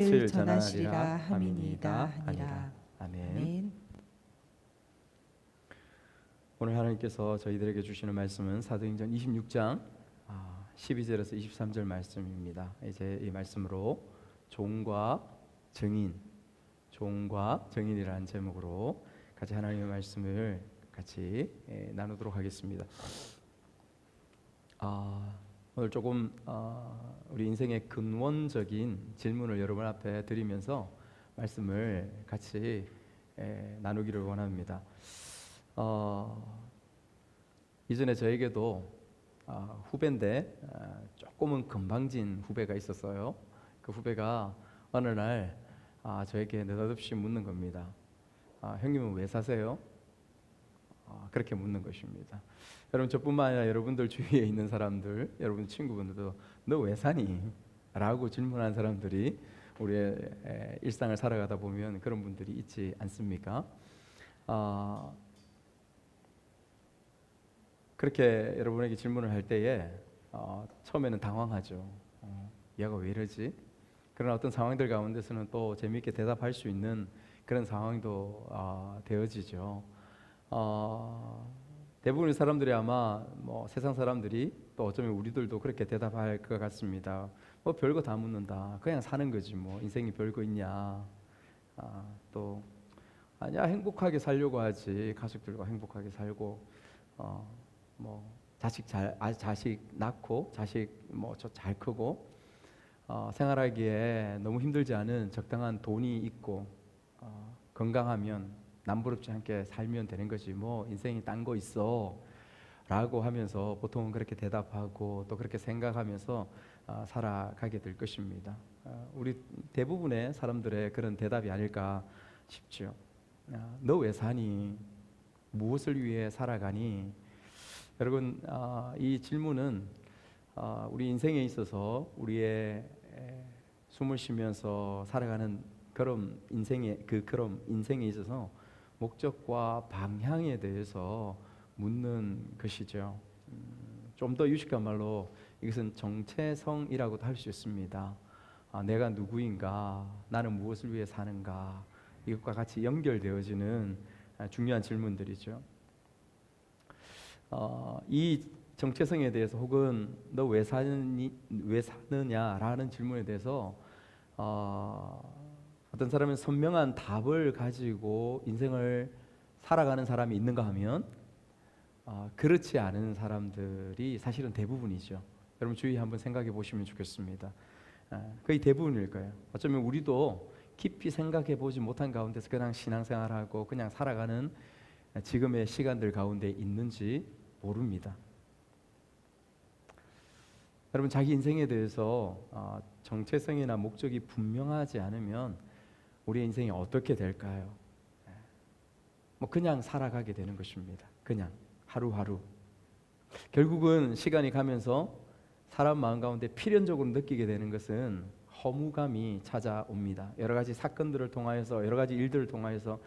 을 전하시리라 전하시리라 함이니이다 함이니이다 하니라. 하니라. 아멘. 아멘. 오늘 하나님께서 저희들에게 주시는 말씀은 사도행전 26장 12절에서 23절 말씀입니다. 이제 이 말씀으로 종과 증인이라는 제목으로 같이 하나님의 말씀을 같이 나누도록 하겠습니다. 오늘 조금 우리 인생의 근원적인 질문을 여러분 앞에 드리면서 말씀을 같이 나누기를 원합니다. 이전에 저에게도 후배인데 조금은 건방진 후배가 있었어요. 그 후배가 어느 날 저에게 느닷없이 묻는 겁니다. 형님은 왜 사세요? 그렇게 묻는 것입니다. 여러분, 저뿐만 아니라 여러분들 주위에 있는 사람들, 여러분 친구분들도 너 왜 사니? 라고 질문하는 사람들이 우리의 일상을 살아가다 보면 그런 분들이 있지 않습니까? 그렇게 여러분에게 질문을 할 때에 처음에는 당황하죠. 얘가 왜 이러지? 그러나 어떤 상황들 가운데서는 또 재미있게 대답할 수 있는 그런 상황도 되어지죠. 대부분의 사람들이 아마 세상 사람들이 또 어쩌면 우리들도 그렇게 대답할 것 같습니다. 별거 다 묻는다. 그냥 사는 거지 인생이 별거 있냐. 또 아니야, 행복하게 살려고 하지. 가족들과 행복하게 살고 자식 낳고 자식 잘 크고 생활하기에 너무 힘들지 않은 적당한 돈이 있고 건강하면 남부럽지 않게 살면 되는 거지 인생이 딴 거 있어 라고 하면서 보통은 그렇게 대답하고 또 그렇게 생각하면서 살아가게 될 것입니다. 우리 대부분의 사람들의 그런 대답이 아닐까 싶죠. 너 왜 사니? 무엇을 위해 살아가니? 여러분, 이 질문은 우리 인생에 있어서 우리의 숨을 쉬면서 살아가는 그런 인생에 있어서 목적과 방향에 대해서 묻는 것이죠. 좀 더 유식한 말로 이것은 정체성이라고도 할 수 있습니다. 내가 누구인가, 나는 무엇을 위해 사는가, 이것과 같이 연결되어지는 중요한 질문들이죠. 이 정체성에 대해서 혹은 너 왜 사느냐라는 질문에 대해서 어떤 사람은 선명한 답을 가지고 인생을 살아가는 사람이 있는가 하면 그렇지 않은 사람들이 사실은 대부분이죠. 여러분 주위 한번 생각해 보시면 좋겠습니다. 거의 대부분일 거예요. 어쩌면 우리도 깊이 생각해 보지 못한 가운데서 그냥 신앙생활하고 그냥 살아가는 지금의 시간들 가운데 있는지 모릅니다. 여러분, 자기 인생에 대해서 정체성이나 목적이 분명하지 않으면 우리의 인생이 어떻게 될까요? 그냥 살아가게 되는 것입니다. 그냥 하루하루. 결국은 시간이 가면서 사람 마음 가운데 필연적으로 느끼게 되는 것은 허무감이 찾아옵니다. 여러 가지 사건들을 통하여서, 여러 가지 일들을 통하여서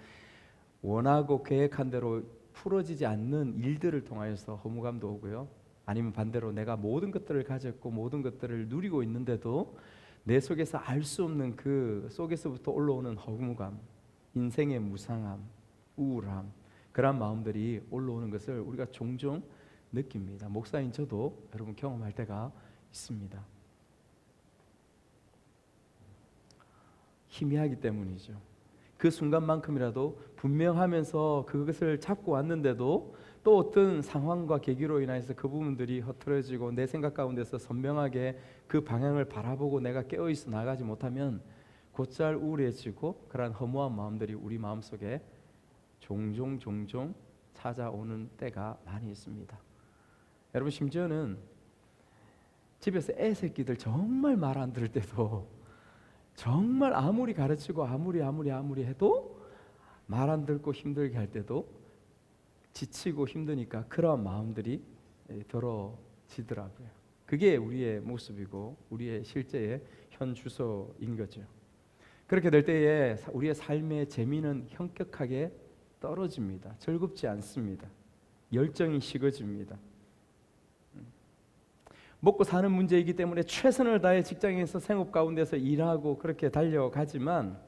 원하고 계획한 대로 풀어지지 않는 일들을 통하여서 허무감도 오고요. 아니면 반대로 내가 모든 것들을 가졌고 모든 것들을 누리고 있는데도 내 속에서 알 수 없는 그 속에서부터 올라오는 허무감, 인생의 무상함, 우울함, 그런 마음들이 올라오는 것을 우리가 종종 느낍니다. 목사인 저도 여러분 경험할 때가 있습니다. 희미하기 때문이죠. 그 순간만큼이라도 분명하면서 그것을 잡고 왔는데도 또 어떤 상황과 계기로 인해서 그 부분들이 흐트러지고 내 생각 가운데서 선명하게 그 방향을 바라보고 내가 깨어있어 나가지 못하면 곧잘 우울해지고 그런 허무한 마음들이 우리 마음속에 종종 찾아오는 때가 많이 있습니다. 여러분, 심지어는 집에서 애 새끼들 정말 말 안 들을 때도, 정말 아무리 가르치고 아무리 해도 말 안 듣고 힘들게 할 때도 지치고 힘드니까 그러한 마음들이 들어지더라고요. 그게 우리의 모습이고 우리의 실제의 현 주소인 거죠. 그렇게 될 때에 우리의 삶의 재미는 현격하게 떨어집니다. 즐겁지 않습니다. 열정이 식어집니다. 먹고 사는 문제이기 때문에 최선을 다해 직장에서 생업 가운데서 일하고 그렇게 달려가지만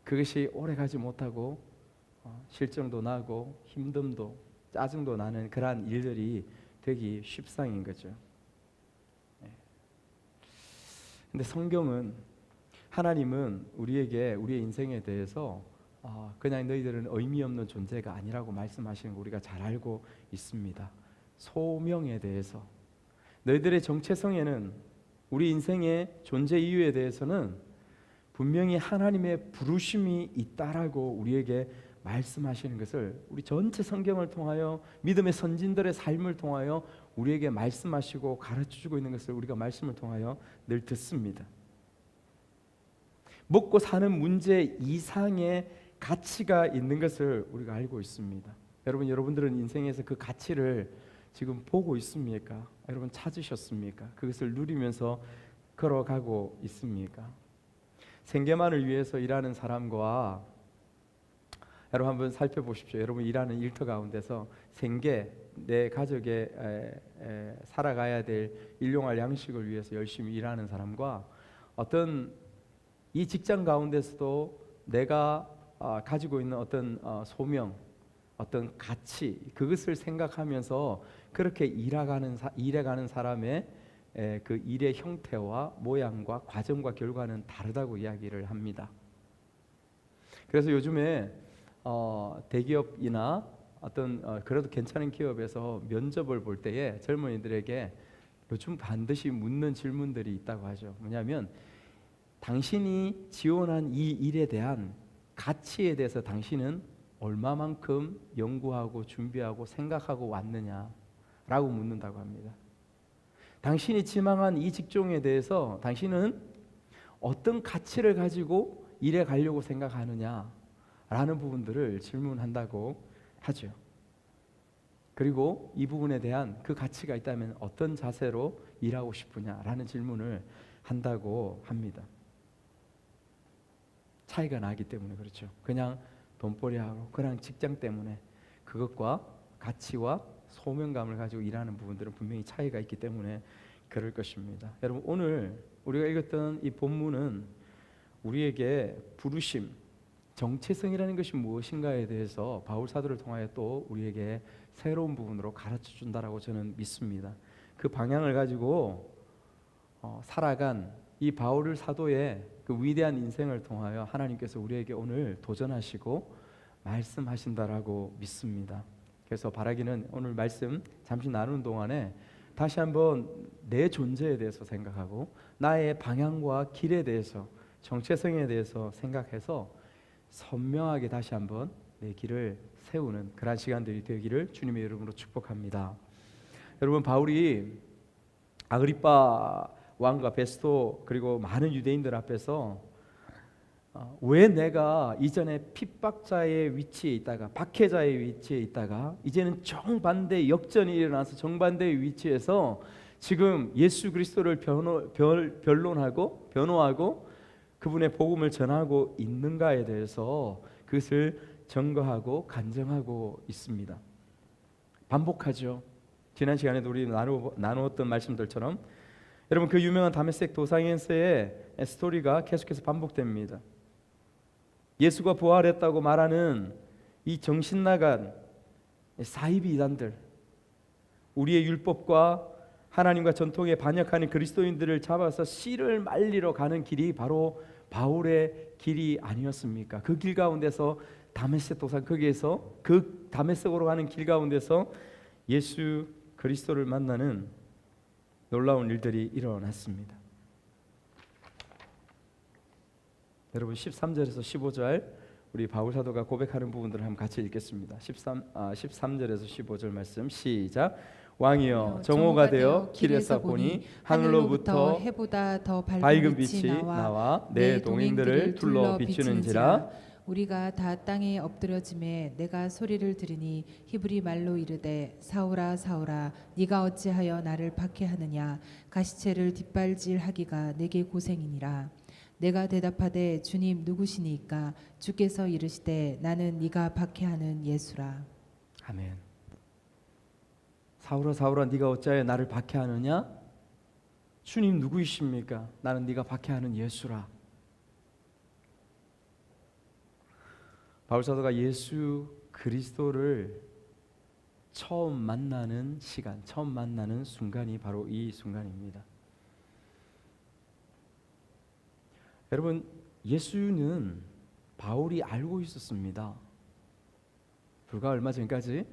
그것이 오래 가지 못하고 실정도 나고 힘듦도 짜증도 나는 그러한 일들이 되기 쉽상인 거죠. 근데 성경은, 하나님은 우리에게 우리의 인생에 대해서 그냥 너희들은 의미 없는 존재가 아니라고 말씀하시는 거 우리가 잘 알고 있습니다. 소명에 대해서, 너희들의 정체성에는, 우리 인생의 존재 이유에 대해서는 분명히 하나님의 부르심이 있다라고 우리에게 말씀하시는 것을 우리 전체 성경을 통하여, 믿음의 선진들의 삶을 통하여 우리에게 말씀하시고 가르쳐주고 있는 것을 우리가 말씀을 통하여 늘 듣습니다. 먹고 사는 문제 이상의 가치가 있는 것을 우리가 알고 있습니다. 여러분들은 인생에서 그 가치를 지금 보고 있습니까? 여러분 찾으셨습니까? 그것을 누리면서 걸어가고 있습니까? 생계만을 위해서 일하는 사람과, 여러분 한번 살펴보십시오. 여러분 일하는 일터 가운데서 생계, 내 가족의 살아가야 될 일용할 양식을 위해서 열심히 일하는 사람과, 어떤 이 직장 가운데서도 내가 가지고 있는 어떤 소명, 어떤 가치, 그것을 생각하면서 그렇게 일해가는 사람의 그 일의 형태와 모양과 과정과 결과는 다르다고 이야기를 합니다. 그래서 요즘에 대기업이나 어떤 그래도 괜찮은 기업에서 면접을 볼 때에 젊은이들에게 요즘 반드시 묻는 질문들이 있다고 하죠. 뭐냐면, 당신이 지원한 이 일에 대한 가치에 대해서 당신은 얼마만큼 연구하고 준비하고 생각하고 왔느냐라고 묻는다고 합니다. 당신이 지망한 이 직종에 대해서 당신은 어떤 가치를 가지고 일해 가려고 생각하느냐라는 부분들을 질문한다고 하죠. 그리고 이 부분에 대한 그 가치가 있다면 어떤 자세로 일하고 싶으냐라는 질문을 한다고 합니다. 차이가 나기 때문에 그렇죠. 그냥 돈벌이하고 그냥 직장 때문에 그것과 가치와 소명감을 가지고 일하는 부분들은 분명히 차이가 있기 때문에 그럴 것입니다. 여러분, 오늘 우리가 읽었던 이 본문은 우리에게 부르심, 정체성이라는 것이 무엇인가에 대해서 바울 사도를 통하여 또 우리에게 새로운 부분으로 가르쳐 준다라고 저는 믿습니다. 그 방향을 가지고 살아간 이 바울 사도의 그 위대한 인생을 통하여 하나님께서 우리에게 오늘 도전하시고 말씀하신다라고 믿습니다. 그래서 바라기는 오늘 말씀 잠시 나누는 동안에 다시 한번 내 존재에 대해서 생각하고 나의 방향과 길에 대해서, 정체성에 대해서 생각해서 선명하게 다시 한번 내 길을 세우는 그러한 시간들이 되기를 주님의 이름으로 축복합니다. 여러분, 바울이 아그리빠 왕과 베스토 그리고 많은 유대인들 앞에서 왜 내가 이전에 핍박자의 위치에 있다가 박해자의 위치에 있다가 이제는 정반대 역전이 일어나서 정반대의 위치에서 지금 예수 그리스도를 변호하고 그분의 복음을 전하고 있는가에 대해서 그것을 증거하고 간증하고 있습니다. 반복하죠. 지난 시간에도 우리 나누었던 말씀들처럼 여러분, 그 유명한 다메섹 도상에서의 스토리가 계속해서 반복됩니다. 예수가 부활했다고 말하는 이 정신 나간 사이비 이단들, 우리의 율법과 하나님과 전통에 반역하는 그리스도인들을 잡아서 씨를 말리러 가는 길이 바로 바울의 길이 아니었습니까? 그 길 가운데서 다메섹 도상, 거기에서 그 다메섹으로 가는 길 가운데서 예수 그리스도를 만나는 놀라운 일들이 일어났습니다. 여러분, 13절에서 15절 우리 바울 사도가 고백하는 부분들을 한번 같이 읽겠습니다. 13절에서 15절 말씀 시작. 왕이여, 정오가 되어 길에서 보니 하늘로부터 해보다 더 밝은 빛이 나와 내 동행들을 둘러 비추는지라. 우리가 다 땅에 엎드려짐에 내가 소리를 들으니 히브리 말로 이르되 사울아 사울아 네가 어찌하여 나를 박해하느냐. 가시체를 뒷발질하기가 내게 고생이니라. 내가 대답하되 주님 누구시니까. 주께서 이르시되 나는 네가 박해하는 예수라. 아멘. 사울아 사울아 네가 어찌하여 나를 박해하느냐. 주님 누구이십니까? 나는 네가 박해하는 예수라. 바울 사도가 예수 그리스도를 처음 만나는 시간, 처음 만나는 순간이 바로 이 순간입니다. 여러분, 예수는 바울이 알고 있었습니다. 불과 얼마 전까지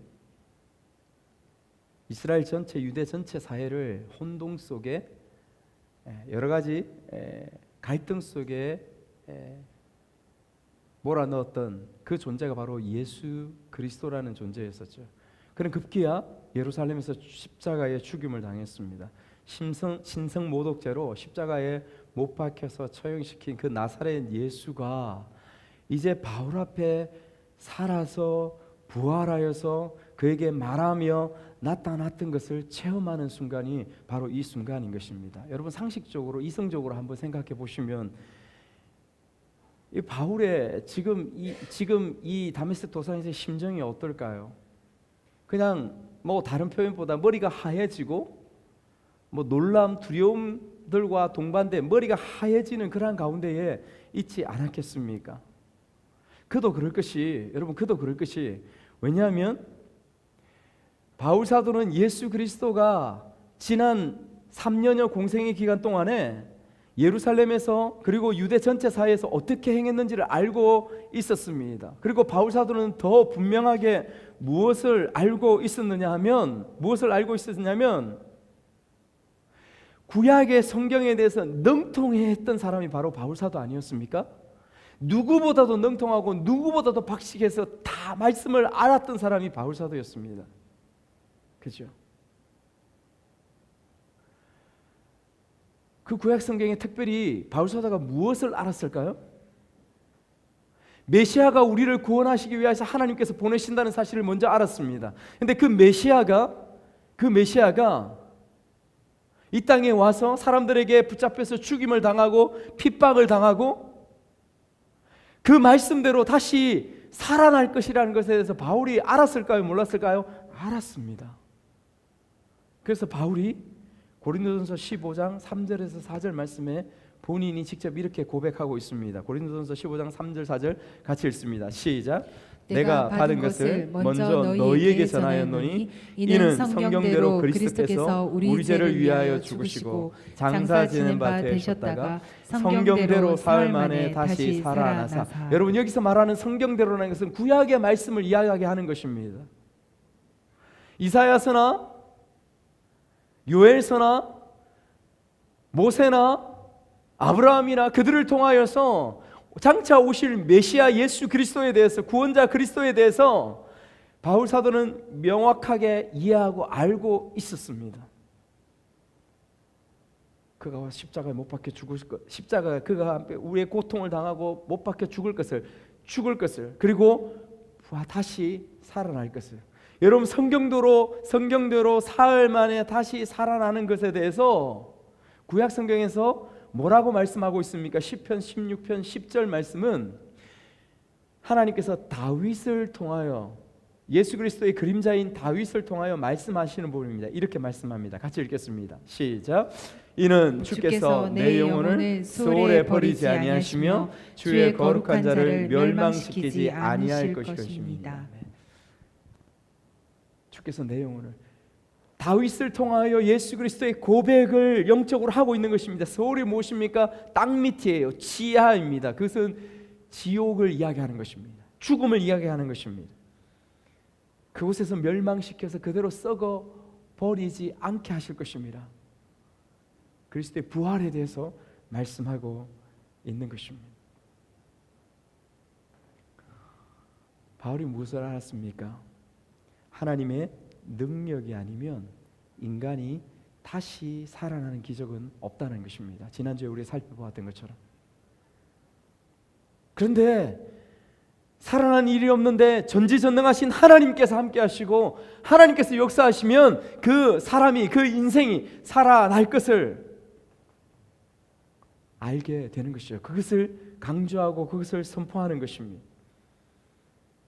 이스라엘 전체, 유대 전체 사회를 혼동 속에 여러 가지 갈등 속에 몰아넣었던 그 존재가 바로 예수 그리스도라는 존재였었죠. 그는 급기야 예루살렘에서 십자가에 죽임을 당했습니다. 신성 모독죄로 십자가에 못 박혀서 처형시킨 그 나사렛 예수가 이제 바울 앞에 살아서 부활하여서 그에게 말하며 나타났던 것을 체험하는 순간이 바로 이 순간인 것입니다. 여러분, 상식적으로 이성적으로 한번 생각해 보시면 이 바울의 지금 이 다메섹 도상에서의 심정이 어떨까요? 그냥 뭐 다른 표현보다 머리가 하얘지고 뭐 놀람, 두려움들과 동반돼 머리가 하얘지는 그러한 가운데에 있지 않았겠습니까? 그도 그럴 것이, 여러분, 그도 그럴 것이, 왜냐하면 바울 사도는 예수 그리스도가 지난 3년여 공생의 기간 동안에 예루살렘에서 그리고 유대 전체 사회에서 어떻게 행했는지를 알고 있었습니다. 그리고 바울 사도는 더 분명하게 무엇을 알고 있었느냐면 구약의 성경에 대해서 능통했던 사람이 바로 바울 사도 아니었습니까? 누구보다도 능통하고 누구보다도 박식해서 다 말씀을 알았던 사람이 바울 사도였습니다. 그죠? 그 구약 성경에 특별히 바울 사도가 무엇을 알았을까요? 메시아가 우리를 구원하시기 위해서 하나님께서 보내신다는 사실을 먼저 알았습니다. 근데 그 메시아가 이 땅에 와서 사람들에게 붙잡혀서 죽임을 당하고 핍박을 당하고 그 말씀대로 다시 살아날 것이라는 것에 대해서 바울이 알았을까요? 몰랐을까요? 알았습니다. 그래서 바울이 고린도전서 15장 3절에서 4절 말씀에 본인이 직접 이렇게 고백하고 있습니다. 고린도전서 15장 3절 4절 같이 읽습니다. 시작. 내가 받은 것을 먼저 너희에게 전하였노니 이는 성경대로 그리스도께서 우리 죄를 위하여 죽으시고 장사 지낸 바 되셨다가 성경대로 사흘 만에 다시 살아나사. 여러분, 여기서 말하는 성경대로라는 것은 구약의 말씀을 이야기하게 하는 것입니다. 이사야서나 요엘서나 모세나 아브라함이나 그들을 통하여서 장차 오실 메시아 예수 그리스도에 대해서, 구원자 그리스도에 대해서 바울 사도는 명확하게 이해하고 알고 있었습니다. 그가 십자가에 못 박혀 죽을 것, 십자가 그가 우리의 고통을 당하고 못 박혀 죽을 것을 그리고 다시 살아날 것을. 여러분, 성경대로 사흘 만에 다시 살아나는 것에 대해서 구약 성경에서 뭐라고 말씀하고 있습니까? 시편 16편 10절 말씀은 하나님께서 다윗을 통하여, 예수 그리스도의 그림자인 다윗을 통하여 말씀하시는 부분입니다. 이렇게 말씀합니다. 같이 읽겠습니다. 시작. 이는 주께서 내 영혼을 소홀에 버리지 아니하시며 주의 거룩한 자를 멸망시키지 아니할 것이십니다. 주께서 내 영혼을, 다윗을 통하여 예수 그리스도의 고백을 영적으로 하고 있는 것입니다. 소홀이 무엇입니까? 땅 밑이에요. 지하입니다. 그것은 지옥을 이야기하는 것입니다. 죽음을 이야기하는 것입니다. 그곳에서 멸망시켜서 그대로 썩어 버리지 않게 하실 것입니다. 그리스도의 부활에 대해서 말씀하고 있는 것입니다. 바울이 무엇을 알았습니까? 하나님의 능력이 아니면 인간이 다시 살아나는 기적은 없다는 것입니다. 지난주에 우리 살펴보았던 것처럼. 그런데 살아난 일이 없는데 전지전능하신 하나님께서 함께 하시고 하나님께서 역사하시면 그 사람이, 그 인생이 살아날 것을 알게 되는 것이죠. 그것을 강조하고 그것을 선포하는 것입니다.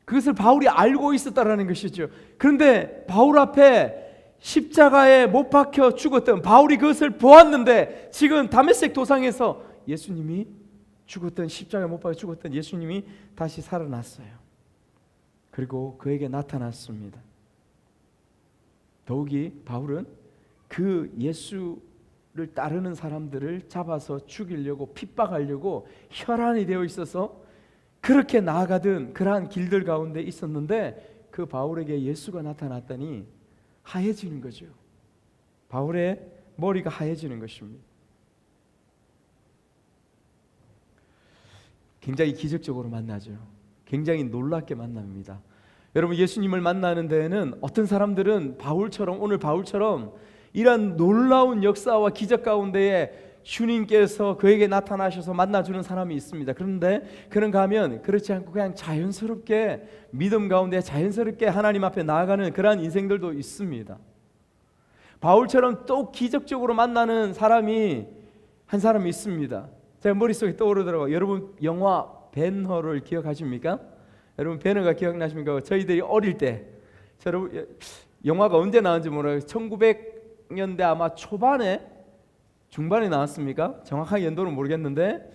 그것을 바울이 알고 있었다라는 것이죠. 그런데 바울 앞에 십자가에 못 박혀 죽었던 바울이 그것을 보았는데 지금 다메섹 도상에서 예수님이 죽었던, 십자가에 못 박혀 죽었던 예수님이 다시 살아났어요. 그리고 그에게 나타났습니다. 더욱이 바울은 그 예수를 따르는 사람들을 잡아서 죽이려고 핍박하려고 혈안이 되어 있어서 그렇게 나아가던 그러한 길들 가운데 있었는데 그 바울에게 예수가 나타났더니 하얘지는 거죠. 바울의 머리가 하얘지는 것입니다. 굉장히 기적적으로 만나죠. 굉장히 놀랍게 만납니다. 여러분, 예수님을 만나는 데에는 어떤 사람들은 바울처럼, 오늘 바울처럼 이런 놀라운 역사와 기적 가운데에 주님께서 그에게 나타나셔서 만나주는 사람이 있습니다. 그런데 그런가 하면 그렇지 않고 그냥 자연스럽게 믿음 가운데 자연스럽게 하나님 앞에 나아가는 그러한 인생들도 있습니다. 바울처럼 또 기적적으로 만나는 사람이 한 사람이 있습니다. 제가 머릿속에 떠오르더라고요. 여러분, 영화 벤허를 기억하십니까? 여러분, 벤허가 기억나십니까? 저희들이 어릴 때, 여러분, 영화가 언제 나왔는지 몰라요. 1900년대 아마 초반에, 중반에 나왔습니까? 정확하게 연도는 모르겠는데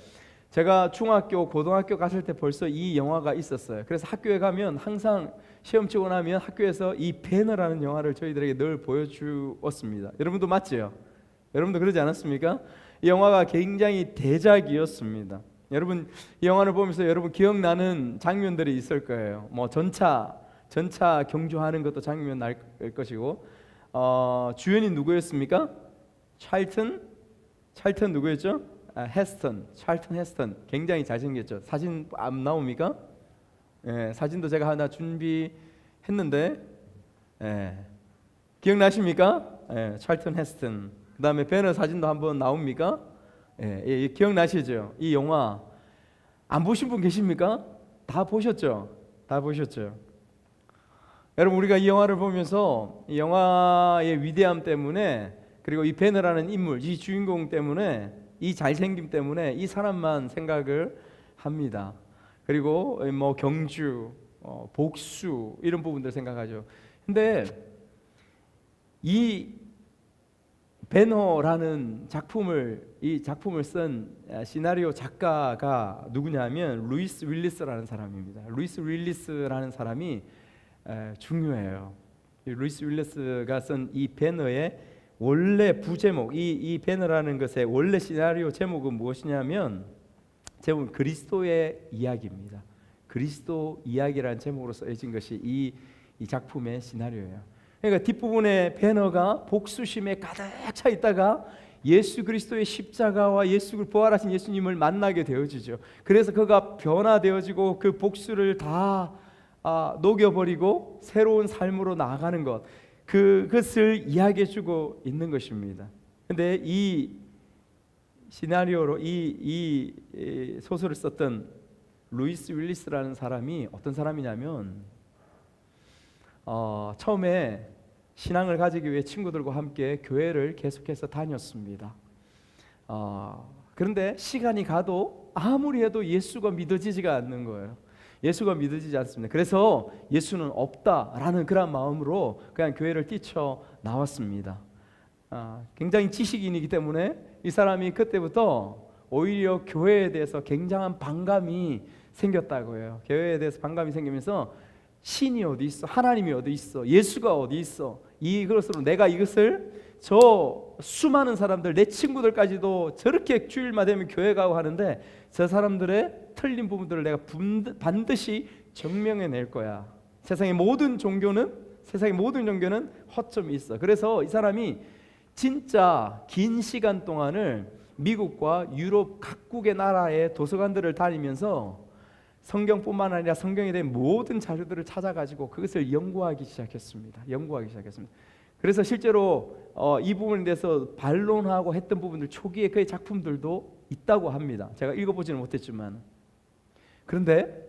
제가 중학교, 고등학교 갔을 때 벌써 이 영화가 있었어요. 그래서 학교에 가면 항상 시험 치고 나면 학교에서 이 벤허라는 영화를 저희들에게 늘 보여주었습니다. 여러분도 맞죠? 여러분도 그러지 않았습니까? 이 영화가 굉장히 대작이었습니다. 여러분, 이 영화를 보면서 여러분 기억나는 장면들이 있을 거예요. 뭐 전차 경주하는 것도 장면 날 것이고, 주연이 누구였습니까? 찰튼 누구였죠? 찰튼 헤스턴. 굉장히 잘생겼죠. 사진 안 나옵니까? 예, 사진도 제가 하나 준비했는데, 예, 기억나십니까? 예, 찰튼 헤스턴. 그 다음에 배너 사진도 한번 나옵니까? 예, 기억나시죠? 이 영화 안 보신 분 계십니까? 다 보셨죠? 다 보셨죠? 여러분, 우리가 이 영화를 보면서 이 영화의 위대함 때문에, 그리고 이 베너라는 인물, 이 주인공 때문에, 이 잘생김 때문에 이 사람만 생각을 합니다. 그리고 뭐 경주, 복수 이런 부분들 생각하죠. 근데 이 베너라는 이 작품을 쓴 시나리오 작가가 누구냐면 루이스 윌리스라는 사람입니다. 루이스 윌리스라는 사람이 중요해요. 루이스 윌리스가 쓴 이 베너의 원래 부제목, 이 베너라는 것의 원래 시나리오 제목은 무엇이냐면, 제목은 그리스도의 이야기입니다. 그리스도 이야기라는 제목으로 써진 것이 이 작품의 시나리오예요. 그러니까 뒷부분에 베너가 복수심에 가득 차 있다가 예수 그리스도의 십자가와 부활하신 예수님을 만나게 되어지죠. 그래서 그가 변화되어지고 그 복수를 다 녹여버리고 새로운 삶으로 나아가는 것, 그것을 이야기해주고 있는 것입니다. 근데 이 시나리오로 이 소설을 썼던 루이스 윌리스라는 사람이 어떤 사람이냐면, 처음에 신앙을 가지기 위해 친구들과 함께 교회를 계속해서 다녔습니다. 그런데 시간이 가도 아무리 해도 예수가 믿어지지가 않는 거예요. 예수가 믿어지지 않습니다. 그래서 예수는 없다라는 그런 마음으로 그냥 교회를 뛰쳐 나왔습니다. 굉장히 지식인이기 때문에 이 사람이 그때부터 오히려 교회에 대해서 굉장한 반감이 생겼다고 해요. 교회에 대해서 반감이 생기면서 신이 어디 있어? 하나님이 어디 있어? 예수가 어디 있어? 이것으로 내가 이것을 저 수많은 사람들, 내 친구들까지도 저렇게 주일마다 되면 교회 가고 하는데 저 사람들의 틀린 부분들을 내가 반드시 증명해낼 거야. 세상의 모든 종교는 허점이 있어. 그래서 이 사람이 진짜 긴 시간 동안을 미국과 유럽 각국의 나라의 도서관들을 다니면서 성경뿐만 아니라 성경에 대한 모든 자료들을 찾아가지고 그것을 연구하기 시작했습니다. 그래서 실제로 이 부분에 대해서 반론하고 했던 부분들, 초기에 그의 작품들도 있다고 합니다. 제가 읽어보지는 못했지만. 그런데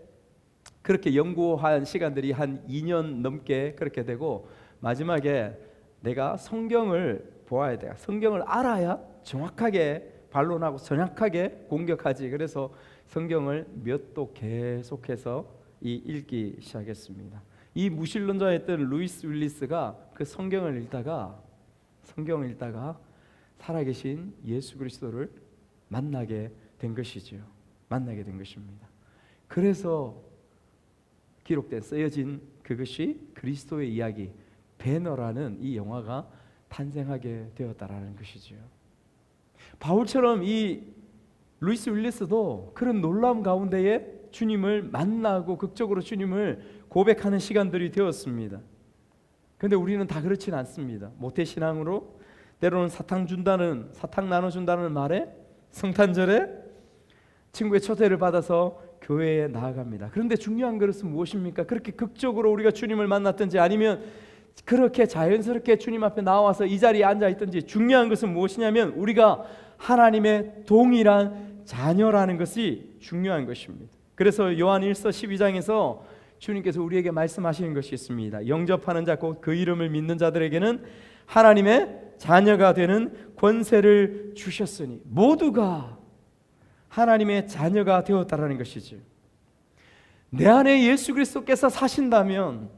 그렇게 연구한 시간들이 한 2년 넘게 그렇게 되고, 마지막에 내가 성경을 보아야 돼. 성경을 알아야 정확하게 반론하고 정확하게 공격하지. 그래서 성경을 몇 도 계속해서 읽기 시작했습니다. 이 무신론자였던 루이스 윌리스가 그 성경을 읽다가 살아계신 예수 그리스도를 만나게 된 것이지요. 만나게 된 것입니다. 그래서 기록된 쓰여진 그것이 그리스도의 이야기 배너라는 이 영화가 탄생하게 되었다라는 것이지요. 바울처럼 이 루이스 윌리스도 그런 놀라움 가운데에 주님을 만나고 극적으로 주님을 고백하는 시간들이 되었습니다. 그런데 우리는 다 그렇지는 않습니다. 모태신앙으로 때로는 사탕 나눠준다는 말에 성탄절에 친구의 초대를 받아서 교회에 나아갑니다. 그런데 중요한 것은 무엇입니까? 그렇게 극적으로 우리가 주님을 만났든지 아니면 그렇게 자연스럽게 주님 앞에 나와서 이 자리에 앉아 있든지 중요한 것은 무엇이냐면 우리가 하나님의 동일한 자녀라는 것이 중요한 것입니다. 그래서 요한 1서 12장에서 주님께서 우리에게 말씀하시는 것이 있습니다. 영접하는 자 곧 그 이름을 믿는 자들에게는 하나님의 자녀가 되는 권세를 주셨으니 모두가 하나님의 자녀가 되었다라는 것이죠. 내 안에 예수 그리스도께서 사신다면,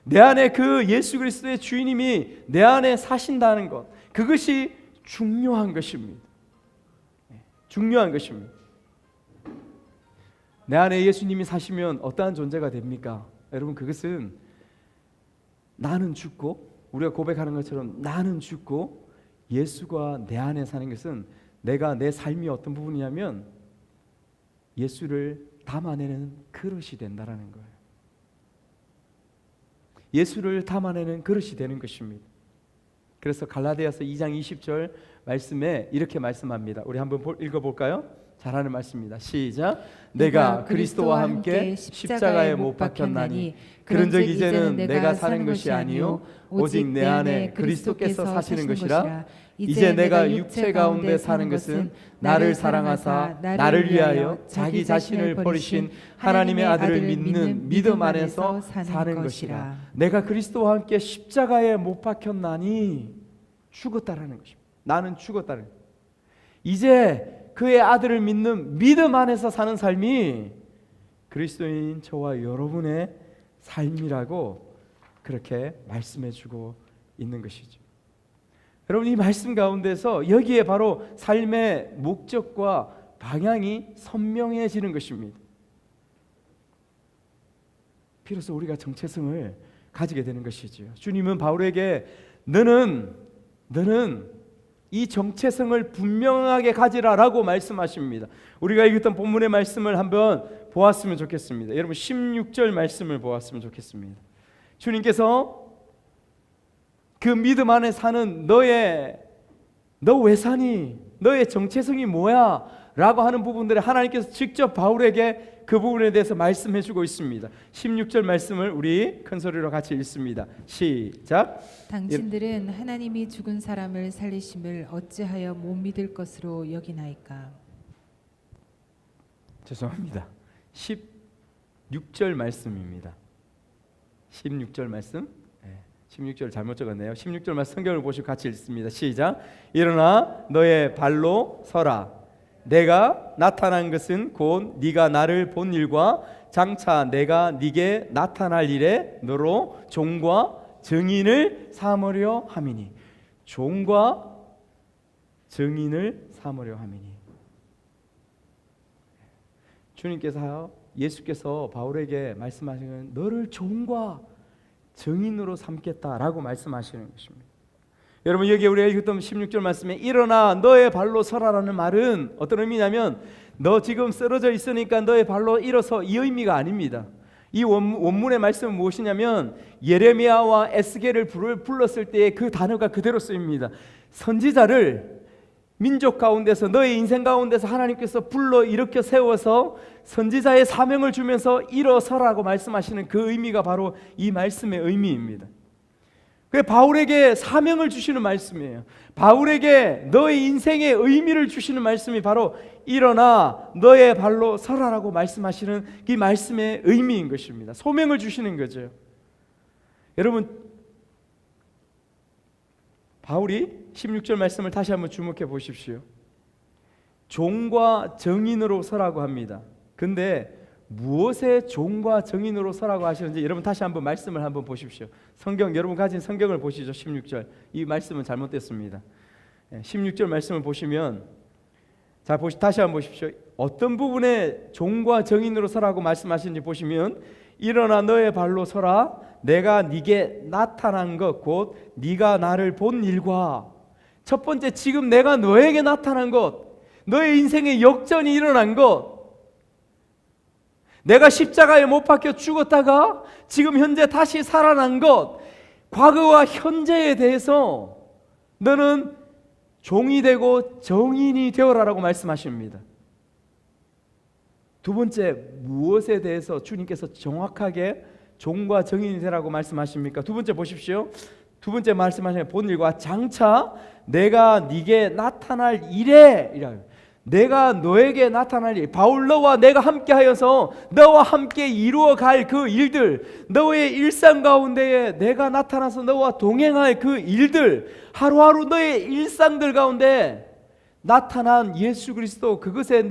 내 안에 그 예수 그리스도의 주인님이 내 안에 사신다는 것, 그것이 중요한 것입니다. 중요한 것입니다. 내 안에 예수님이 사시면 어떠한 존재가 됩니까? 여러분, 그것은 나는 죽고, 우리가 고백하는 것처럼 나는 죽고 예수가 내 안에 사는 것은 내가 내 삶이 어떤 부분이냐면 예수를 담아내는 그릇이 된다라는 거예요. 예수를 담아내는 그릇이 되는 것입니다. 그래서 갈라디아서 2장 20절 말씀에 이렇게 말씀합니다. 우리 한번 읽어볼까요? 잘하는 말씀입니다. 시작. 내가 그리스도와 함께 십자가에 못 박혔나니 그런즉 이제는 내가 사는 것이 아니요 오직 내 안에 그리스도께서 사시는 것이라. 이제 내가 육체 가운데 사는 것은 나를 사랑하사 나를 위하여 자기 자신을 버리신 하나님의 아들을 믿는 믿음 안에서 사는 것이라. 내가 그리스도와 함께 십자가에 못 박혔나니 죽었다라는 것입니다. 나는 죽었다는 것입니다. 이제 그의 아들을 믿는 믿음 안에서 사는 삶이 그리스도인 저와 여러분의 삶이라고 그렇게 말씀해주고 있는 것이죠. 여러분, 이 말씀 가운데서 여기에 바로 삶의 목적과 방향이 선명해지는 것입니다. 비로소 우리가 정체성을 가지게 되는 것이죠. 주님은 바울에게 너는 이 정체성을 분명하게 가지라라고 말씀하십니다. 우리가 읽었던 본문의 말씀을 한번 보았으면 좋겠습니다. 여러분 16절 말씀을 보았으면 좋겠습니다. 주님께서 그 믿음 안에 사는 너 왜 사니? 너의 정체성이 뭐야? 라고 하는 부분들을 하나님께서 직접 바울에게 그 부분에 대해서 말씀해 주고 있습니다. 16절 말씀을 우리 큰 소리로 같이 읽습니다. 시작. 당신들은 하나님이 죽은 사람을 살리심을 어찌하여 못 믿을 것으로 여기나이까? 죄송합니다. 16절 말씀입니다. 16절 말씀. 16절 잘못 적었네요. 16절 말씀 성경을 보시고 같이 읽습니다. 시작. 일어나 너의 발로 서라. 내가 나타난 것은 곧 네가 나를 본 일과 장차 내가 네게 나타날 일에 너로 종과 증인을 삼으려 함이니. 종과 증인을 삼으려 함이니. 주님께서, 예수께서 바울에게 말씀하시는 너를 종과 증인으로 삼겠다라고 말씀하시는 것입니다. 여러분, 여기 우리가 읽었던 16절 말씀에 일어나 너의 발로 서라라는 말은 어떤 의미냐면 너 지금 쓰러져 있으니까 너의 발로 일어서, 이 의미가 아닙니다. 이 원문의 말씀은 무엇이냐면 예레미야와 에스겔을 불렀을 때의 그 단어가 그대로 쓰입니다. 선지자를 민족 가운데서, 너의 인생 가운데서 하나님께서 불러 일으켜 세워서 선지자의 사명을 주면서 일어서라고 말씀하시는 그 의미가 바로 이 말씀의 의미입니다. 그게 바울에게 사명을 주시는 말씀이에요. 바울에게 너의 인생의 의미를 주시는 말씀이 바로 일어나 너의 발로 서라라고 말씀하시는 이 말씀의 의미인 것입니다. 소명을 주시는 거죠. 여러분, 바울이 16절 말씀을 다시 한번 주목해 보십시오. 종과 증인으로 서라고 합니다. 근데 무엇의 종과 증인으로 서라고 하시는지 여러분 다시 한번 말씀을 한번 보십시오. 성경, 여러분 가진 성경을 보시죠. 16절. 이 말씀은 잘못됐습니다. 16절 말씀을 보시면 다시 한번 보십시오. 어떤 부분에 종과 증인으로 서라고 말씀하시는지 보시면, 일어나 너의 발로 서라. 내가 네게 나타난 것 곧 네가 나를 본 일과, 첫 번째, 지금 내가 너에게 나타난 것, 너의 인생의 역전이 일어난 것, 내가 십자가에 못 박혀 죽었다가 지금 현재 다시 살아난 것, 과거와 현재에 대해서 너는 종이 되고 정인이 되어라라고 말씀하십니다. 두 번째, 무엇에 대해서 주님께서 정확하게 종과 정인이 되라고 말씀하십니까? 두 번째 보십시오. 두 번째 말씀하시는 본 일과 장차 내가 네게 나타날 일에, 내가 너에게 나타날 일, 바울 너와 내가 함께하여서 너와 함께 이루어갈 그 일들, 너의 일상 가운데에 내가 나타나서 너와 동행할 그 일들, 하루하루 너의 일상들 가운데 나타난 예수 그리스도, 그것에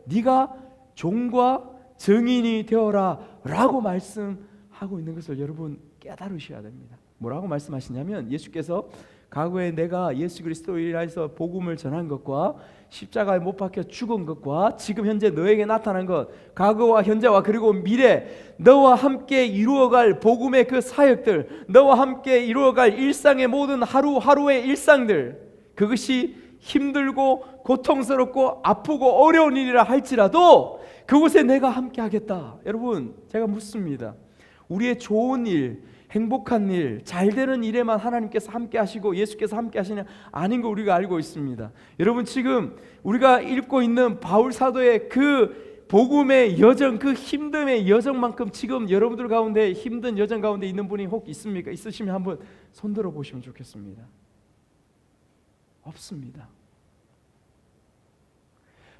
네가 종과 증인이 되어라 라고 말씀하고 있는 것을 여러분 깨달으셔야 됩니다. 뭐라고 말씀하시냐면, 예수께서 과거에 내가 예수 그리스도를 인하여서 복음을 전한 것과 십자가에 못 박혀 죽은 것과 지금 현재 너에게 나타난 것, 과거와 현재와 그리고 미래, 너와 함께 이루어갈 복음의 그 사역들, 너와 함께 이루어갈 일상의 모든 하루하루의 일상들, 그것이 힘들고 고통스럽고 아프고 어려운 일이라 할지라도 그곳에 내가 함께 하겠다. 여러분, 제가 묻습니다. 우리의 좋은 일, 행복한 일, 잘 되는 일에만 하나님께서 함께 하시고 예수께서 함께 하시냐? 아닌 거 우리가 알고 있습니다. 여러분, 지금 우리가 읽고 있는 바울 사도의 그 복음의 여정, 그 힘듦의 여정만큼 지금 여러분들 가운데 힘든 여정 가운데 있는 분이 혹 있습니까? 있으시면 한번 손들어 보시면 좋겠습니다. 없습니다.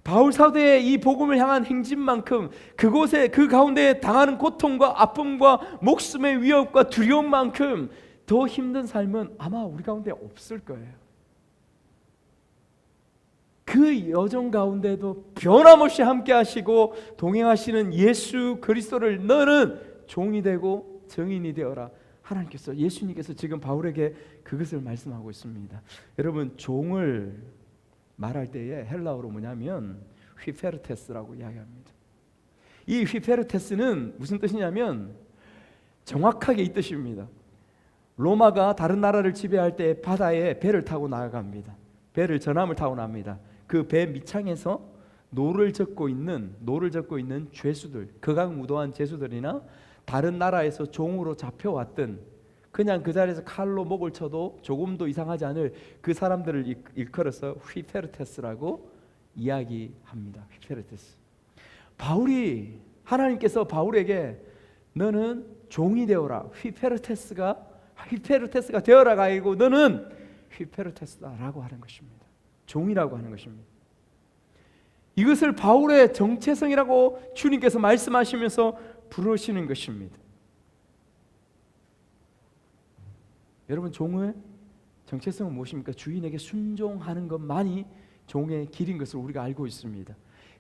바울 사도의 이 복음을 향한 행진만큼, 그곳에 그 가운데 당하는 고통과 아픔과 목숨의 위협과 두려움만큼 더 힘든 삶은 아마 우리 가운데 없을 거예요. 그 여정 가운데도 변함없이 함께 하시고 동행하시는 예수 그리스도를 너는 종이 되고 증인이 되어라. 하나님께서, 예수님께서 지금 바울에게 그것을 말씀하고 있습니다. 여러분, 종을 말할 때에 헬라어로 뭐냐면 휘페르테스라고 이야기합니다. 이 휘페르테스는 무슨 뜻이냐면 정확하게 이 뜻입니다. 로마가 다른 나라를 지배할 때 바다에 배를 타고 나아갑니다. 배를 전함을 타고 납니다. 그 배 밑창에서 노를 젓고 있는 죄수들, 극악무도한 죄수들이나 다른 나라에서 종으로 잡혀왔던, 그냥 그 자리에서 칼로 목을 쳐도 조금도 이상하지 않을 그 사람들을 일컬어서 휘페르테스라고 이야기합니다. 휘페르테스. 하나님께서 바울에게 너는 종이 되어라, 휘페르테스가 되어라가 아니고 너는 휘페르테스다라고 하는 것입니다. 종이라고 하는 것입니다. 이것을 바울의 정체성이라고 주님께서 말씀하시면서 부르시는 것입니다. 여러분, 종의 정체성은 무엇입니까? 주인에게 순종하는 것만이 종의 길인 것을 우리가 알고 있습니다.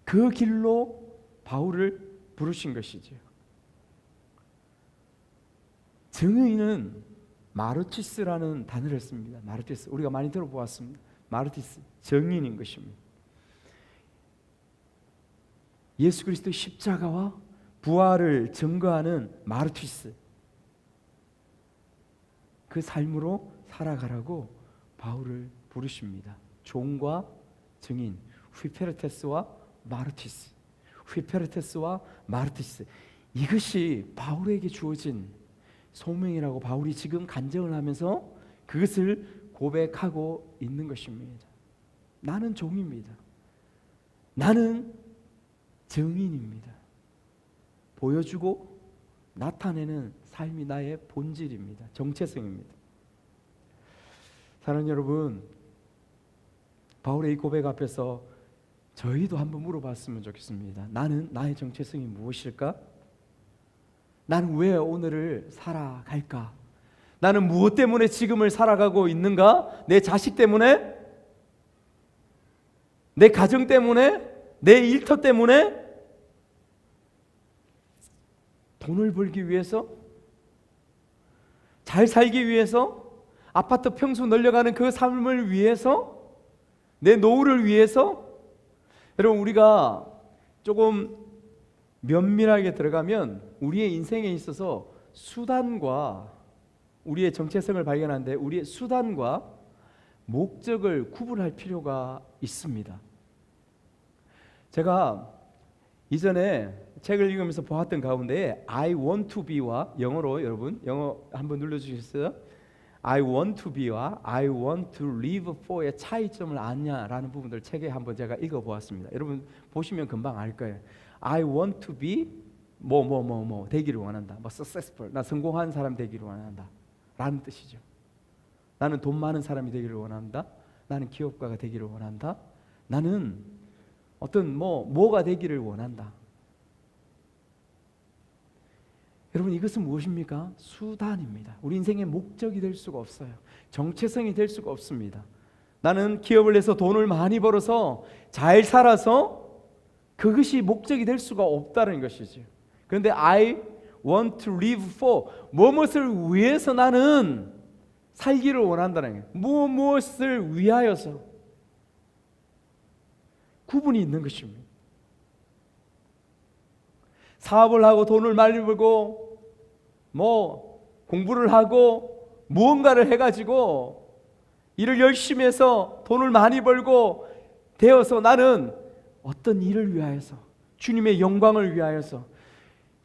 그 길로 바울을 부르신 것이죠. 증인은 마르티스라는 단어를 씁니다. 마르티스, 우리가 많이 들어보았습니다. 마르티스, 증인인 것입니다. 예수 그리스도의 십자가와 부활을 증거하는 마르티스, 그 삶으로 살아가라고 바울을 부르십니다. 종과 증인, 휘페르테스와 마르티스, 이것이 바울에게 주어진 소명이라고 바울이 지금 간증을 하면서 그것을 고백하고 있는 것입니다. 나는 종입니다. 나는 증인입니다. 보여주고 나타내는 삶이 나의 본질입니다. 정체성입니다. 사랑하는 여러분, 바울의 이 고백 앞에서 저희도 한번 물어봤으면 좋겠습니다. 나는, 나의 정체성이 무엇일까? 나는 왜 오늘을 살아갈까? 나는 무엇 때문에 지금을 살아가고 있는가? 내 자식 때문에? 내 가정 때문에? 내 일터 때문에? 돈을 벌기 위해서? 잘 살기 위해서? 아파트 평수 늘려가는 그 삶을 위해서? 내 노후를 위해서? 여러분, 우리가 조금 면밀하게 들어가면 우리의 인생에 있어서 수단과 우리의 정체성을 발견하는데 우리의 수단과 목적을 구분할 필요가 있습니다. 제가 이전에 책을 읽으면서 보았던 가운데 I want to be와 영어로, 여러분 영어 한번 눌러주시겠어요? I want to be와 I want to live for의 차이점을 아냐라는 부분들 책에 한번 제가 읽어보았습니다. 여러분 보시면 금방 알 거예요. I want to be 뭐 되기를 원한다. 뭐 successful, 나 성공한 사람 되기를 원한다 라는 뜻이죠. 나는 돈 많은 사람이 되기를 원한다. 나는 기업가가 되기를 원한다. 나는 어떤 뭐가 되기를 원한다. 여러분, 이것은 무엇입니까? 수단입니다. 우리 인생의 목적이 될 수가 없어요. 정체성이 될 수가 없습니다. 나는 기업을 해서 돈을 많이 벌어서 잘 살아서 그것이 목적이 될 수가 없다는 것이죠. 그런데 I want to live for, 무엇을 위해서 나는 살기를 원한다는 거예요. 무엇을 위하여서. 구분이 있는 것입니다. 사업을 하고 돈을 많이 벌고 공부를 하고 무언가를 해가지고 일을 열심히 해서 돈을 많이 벌고 되어서 나는 어떤 일을 위하여서, 주님의 영광을 위하여서,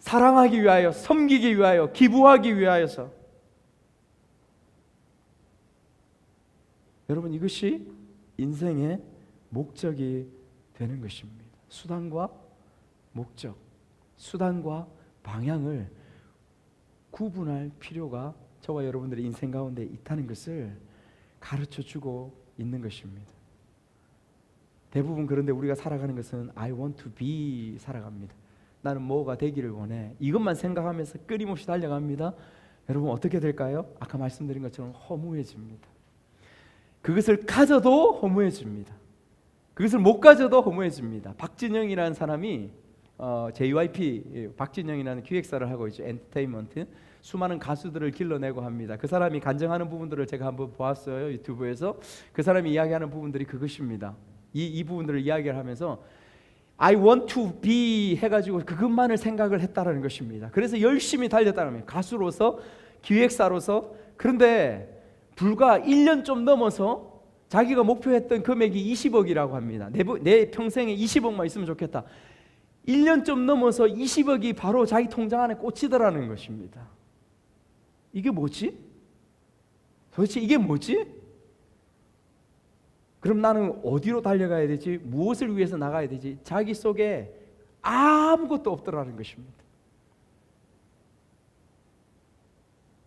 사랑하기 위하여, 섬기기 위하여, 기부하기 위하여서. 여러분, 이것이 인생의 목적이 되는 것입니다. 수단과 목적, 수단과 방향을 구분할 필요가 저와 여러분들의 인생 가운데 있다는 것을 가르쳐주고 있는 것입니다. 대부분 그런데 우리가 살아가는 것은 I want to be 살아갑니다. 나는 뭐가 되기를 원해. 이것만 생각하면서 끊임없이 달려갑니다. 여러분, 어떻게 될까요? 아까 말씀드린 것처럼 허무해집니다. 그것을 가져도 허무해집니다. 그것을 못 가져도 허무해집니다. 박진영이라는 사람이 JYP, 박진영이라는 기획사를 하고 있죠. 엔터테인먼트. 수많은 가수들을 길러내고 합니다. 그 사람이 간증하는 부분들을 제가 한번 보았어요. 유튜브에서. 그 사람이 이야기하는 부분들이 그것입니다. 이 부분들을 이야기를 하면서 I want to be 해가지고 그것만을 생각을 했다라는 것입니다. 그래서 열심히 달렸다는 거예요. 가수로서, 기획사로서. 그런데 불과 1년 좀 넘어서 자기가 목표했던 금액이 20억이라고 합니다. 내 평생에 20억만 있으면 좋겠다. 1년 좀 넘어서 20억이 바로 자기 통장 안에 꽂히더라는 것입니다. 이게 뭐지? 도대체 이게 뭐지? 그럼 나는 어디로 달려가야 되지? 무엇을 위해서 나가야 되지? 자기 속에 아무것도 없더라는 것입니다.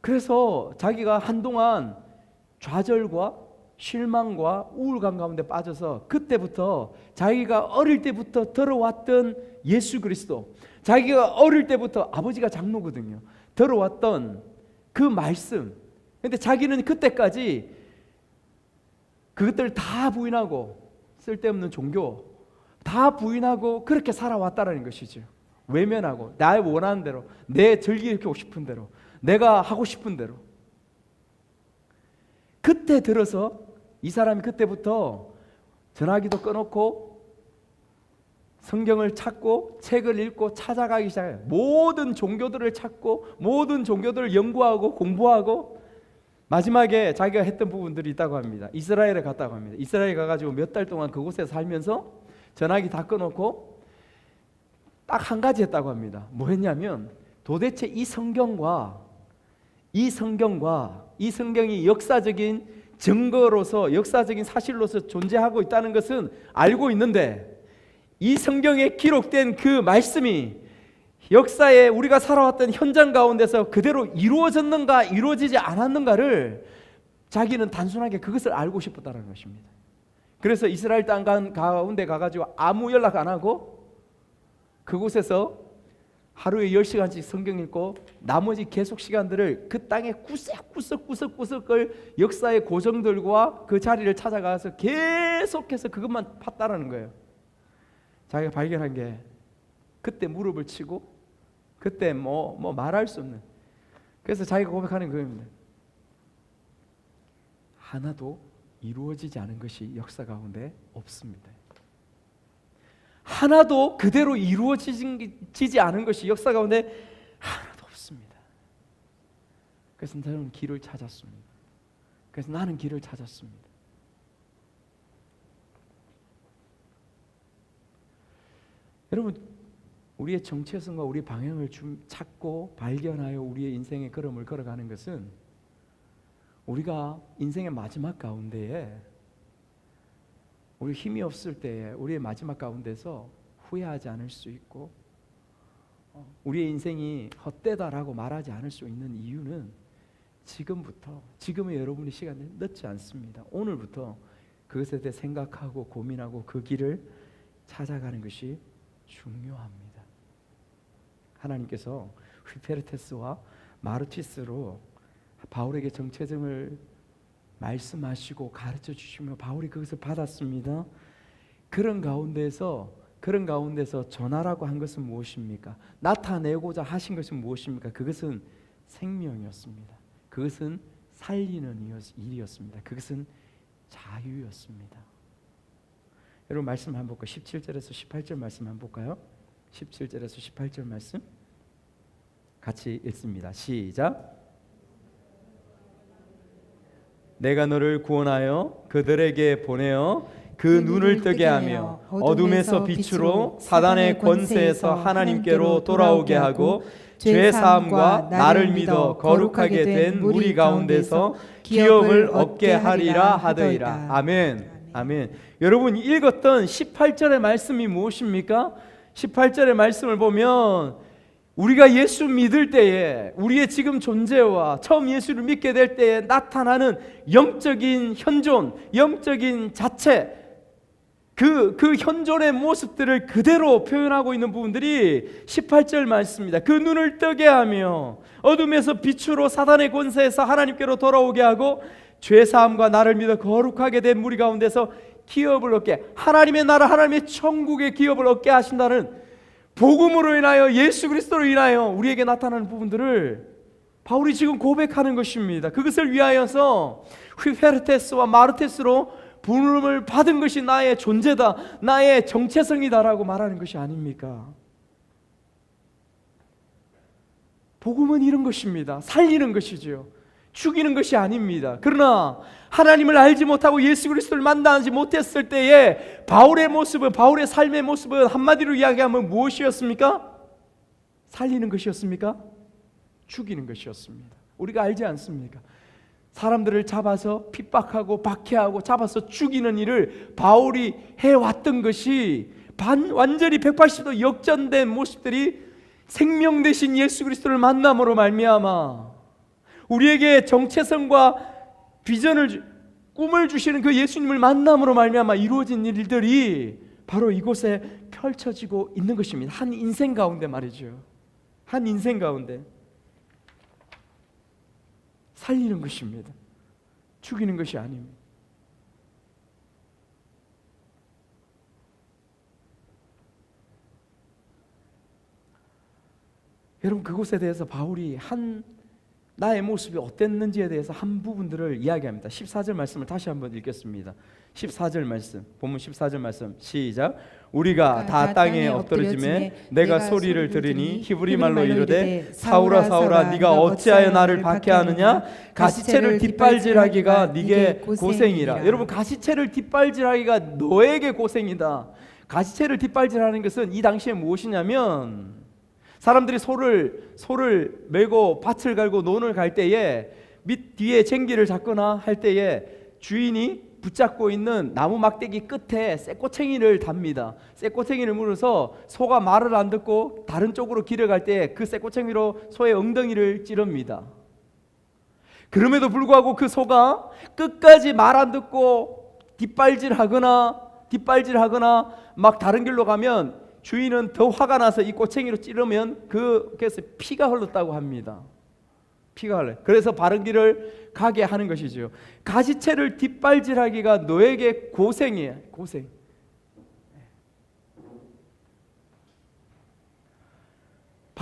그래서 자기가 한동안 좌절과 실망과 우울감 가운데 빠져서 그때부터 자기가 어릴 때부터 들어왔던 예수 그리스도, 자기가 어릴 때부터 아버지가 장로거든요. 들어왔던 그 말씀. 근데 자기는 그때까지 그것들 다 부인하고, 쓸데없는 종교 다 부인하고 그렇게 살아왔다는 것이죠. 외면하고 나의 원하는 대로, 내 즐기고 싶은 대로, 내가 하고 싶은 대로. 그때 들어서 이 사람이 그때부터 전화기도 꺼놓고 성경을 찾고 책을 읽고 찾아가기 시작해요. 모든 종교들을 찾고 모든 종교들을 연구하고 공부하고 마지막에 자기가 했던 부분들이 있다고 합니다. 이스라엘에 갔다고 합니다. 이스라엘 가가지고 몇 달 동안 그곳에 살면서 전화기 다 꺼놓고 딱 한 가지 했다고 합니다. 뭐 했냐면 도대체 이 성경과 이 성경이 역사적인 증거로서, 역사적인 사실로서 존재하고 있다는 것은 알고 있는데 이 성경에 기록된 그 말씀이 역사에 우리가 살아왔던 현장 가운데서 그대로 이루어졌는가 이루어지지 않았는가를 자기는 단순하게 그것을 알고 싶었다는 것입니다. 그래서 이스라엘 땅 가운데 가가지고 아무 연락 안 하고 그곳에서 하루에 10시간씩 성경 읽고 나머지 계속 시간들을 그 땅에 구석구석을 역사의 고정들과 그 자리를 찾아가서 계속해서 그것만 팠다라는 거예요. 자기가 발견한 게 그때 무릎을 치고 그때 뭐 말할 수 없는. 그래서 자기가 고백하는 그겁니다. 하나도 이루어지지 않은 것이 역사 가운데 없습니다. 하나도 그대로 이루어지지 않은 것이 역사 가운데 하나도 없습니다. 그래서 나는 길을 찾았습니다. 그래서 나는 길을 찾았습니다. 여러분, 우리의 정체성과 우리의 방향을 찾고 발견하여 우리의 인생의 걸음을 걸어가는 것은 우리가 인생의 마지막 가운데에 우리 힘이 없을 때에 우리의 마지막 가운데서 후회하지 않을 수 있고 우리의 인생이 헛되다라고 말하지 않을 수 있는 이유는 지금부터, 지금의 여러분의 시간은 늦지 않습니다. 오늘부터 그것에 대해 생각하고 고민하고 그 길을 찾아가는 것이 중요합니다. 하나님께서 휘페르테스와 마르티스로 바울에게 정체성을 말씀하시고 가르쳐 주시며 바울이 그것을 받았습니다. 그런 가운데서 전하라고 한 것은 무엇입니까? 나타내고자 하신 것은 무엇입니까? 그것은 생명이었습니다. 그것은 살리는 일이었습니다. 그것은 자유였습니다. 여러분 말씀 한번 볼까요? 17절에서 18절 말씀 한번 볼까요? 17절에서 18절 말씀 같이 읽습니다. 시작. 내가 너를 구원하여 그들에게 보내어 그 눈을 뜨게 하며 어둠에서 빛으로 사단의 권세에서 하나님께로 돌아오게 하고 죄 사함과 나를 믿어 거룩하게 된 무리 가운데서 기업을 얻게 하리라 하더이라. 아멘. 아멘. 여러분 읽었던 18절의 말씀이 무엇입니까? 18절의 말씀을 보면 우리가 예수 믿을 때에 우리의 지금 존재와 처음 예수를 믿게 될 때에 나타나는 영적인 현존, 영적인 자체, 그 현존의 모습들을 그대로 표현하고 있는 부분들이 18절 말씀입니다. 그 눈을 뜨게 하며 어둠에서 빛으로 사단의 권세에서 하나님께로 돌아오게 하고 죄사함과 나를 믿어 거룩하게 된 무리 가운데서 기업을 얻게, 하나님의 나라, 하나님의 천국의 기업을 얻게 하신다는 복음으로 인하여 예수 그리스도로 인하여 우리에게 나타나는 부분들을 바울이 지금 고백하는 것입니다. 그것을 위하여서 휘페르테스와 마르테스로 부름을 받은 것이 나의 존재다, 나의 정체성이다라고 말하는 것이 아닙니까? 복음은 이런 것입니다. 살리는 것이죠. 죽이는 것이 아닙니다. 그러나 하나님을 알지 못하고 예수 그리스도를 만나지 못했을 때에 바울의 모습은, 바울의 삶의 모습은 한마디로 이야기하면 무엇이었습니까? 살리는 것이었습니까? 죽이는 것이었습니다. 우리가 알지 않습니까? 사람들을 잡아서 핍박하고 박해하고 잡아서 죽이는 일을 바울이 해왔던 것이 완전히 180도 역전된 모습들이 생명 되신 예수 그리스도를 만남으로 말미암아 우리에게 정체성과 비전을, 꿈을 주시는 그 예수님을 만남으로 말미암아 이루어진 일들이 바로 이곳에 펼쳐지고 있는 것입니다. 한 인생 가운데 말이죠. 한 인생 가운데 살리는 것입니다. 죽이는 것이 아닙니다. 여러분 그곳에 대해서 바울이 나의 모습이 어땠는지에 대해서 한 부분들을 이야기합니다. 14절 말씀을 다시 한번 읽겠습니다. 14절 말씀, 본문 14절 말씀 시작. 우리가 다 땅에 엎드러짐에 내가 소리를 들으니 히브리 말로 이르되 사울아 사울아 네가 어찌하여 나를 박해하느냐? 가시채를 뒷발질하기가 네게 고생이라. 여러분 가시채를 뒷발질하기가 너에게 고생이다. 가시채를 뒷발질하는 것은 이 당시에 무엇이냐면 사람들이 소를 메고 밭을 갈고 논을 갈 때에 밑 뒤에 쟁기를 잡거나 할 때에 주인이 붙잡고 있는 나무 막대기 끝에 쇠꼬챙이를 답니다. 쇠꼬챙이를 물어서 소가 말을 안 듣고 다른 쪽으로 길을 갈 때 그 쇠꼬챙이로 소의 엉덩이를 찌릅니다. 그럼에도 불구하고 그 소가 끝까지 말 안 듣고 뒷발질하거나 막 다른 길로 가면 주인은 더 화가 나서 이 꼬챙이로 찌르면 그래서 피가 흘렀다고 합니다. 피가 흘러. 그래서 바른 길을 가게 하는 것이죠. 가시채를 뒷발질하기가 너에게 고생이에요. 고생.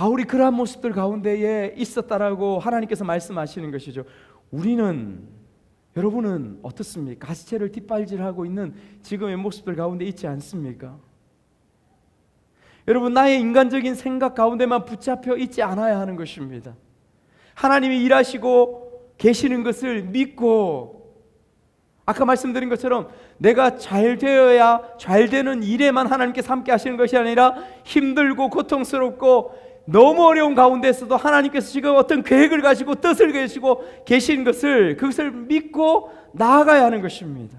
바울이 그러한 모습들 가운데에 있었다라고 하나님께서 말씀하시는 것이죠. 여러분은 어떻습니까? 가시체를 뒷발질하고 있는 지금의 모습들 가운데 있지 않습니까? 여러분, 나의 인간적인 생각 가운데만 붙잡혀 있지 않아야 하는 것입니다. 하나님이 일하시고 계시는 것을 믿고, 아까 말씀드린 것처럼 내가 잘 되어야 잘 되는 일에만 하나님께서 함께 하시는 것이 아니라 힘들고 고통스럽고 너무 어려운 가운데서도 하나님께서 지금 어떤 계획을 가지고 뜻을 가지고 계신 그것을 믿고 나아가야 하는 것입니다.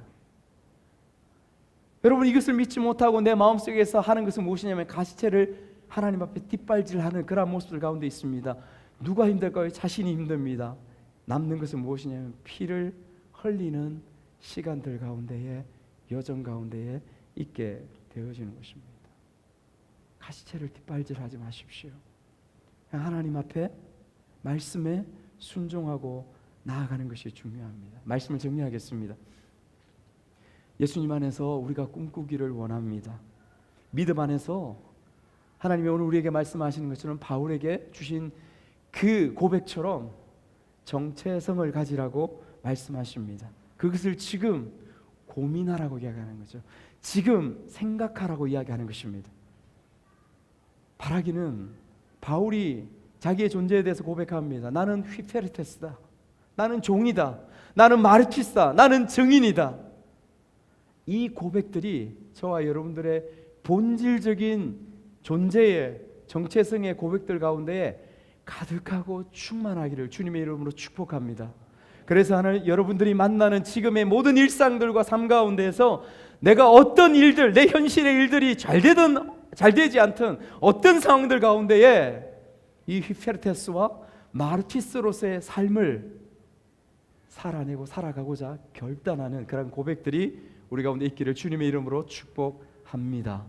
여러분, 이것을 믿지 못하고 내 마음속에서 하는 것은 무엇이냐면 가시체를 하나님 앞에 뒷발질하는 그런 모습들 가운데 있습니다. 누가 힘들까요? 자신이 힘듭니다. 남는 것은 무엇이냐면 피를 흘리는 시간들 가운데에, 여정 가운데에 있게 되어지는 것입니다. 가시체를 뒷발질하지 마십시오. 하나님 앞에 말씀에 순종하고 나아가는 것이 중요합니다. 말씀을 정리하겠습니다. 예수님 안에서 우리가 꿈꾸기를 원합니다. 믿음 안에서 하나님이 오늘 우리에게 말씀하시는 것처럼 바울에게 주신 그 고백처럼 정체성을 가지라고 말씀하십니다. 그것을 지금 고민하라고 이야기하는 거죠. 지금 생각하라고 이야기하는 것입니다. 바라기는 바울이 자기의 존재에 대해서 고백합니다. 나는 휘페르테스다. 나는 종이다. 나는 마르키스다. 나는 증인이다. 이 고백들이 저와 여러분들의 본질적인 존재의 정체성의 고백들 가운데 가득하고 충만하기를 주님의 이름으로 축복합니다. 그래서 하늘 여러분들이 만나는 지금의 모든 일상들과 삶 가운데에서 내가 어떤 일들, 내 현실의 일들이 잘 되든 잘 되지 않든 어떤 상황들 가운데에 이 휘페르테스와 마르티스로서의 삶을 살아내고 살아가고자 결단하는 그런 고백들이 우리 가운데 있기를 주님의 이름으로 축복합니다.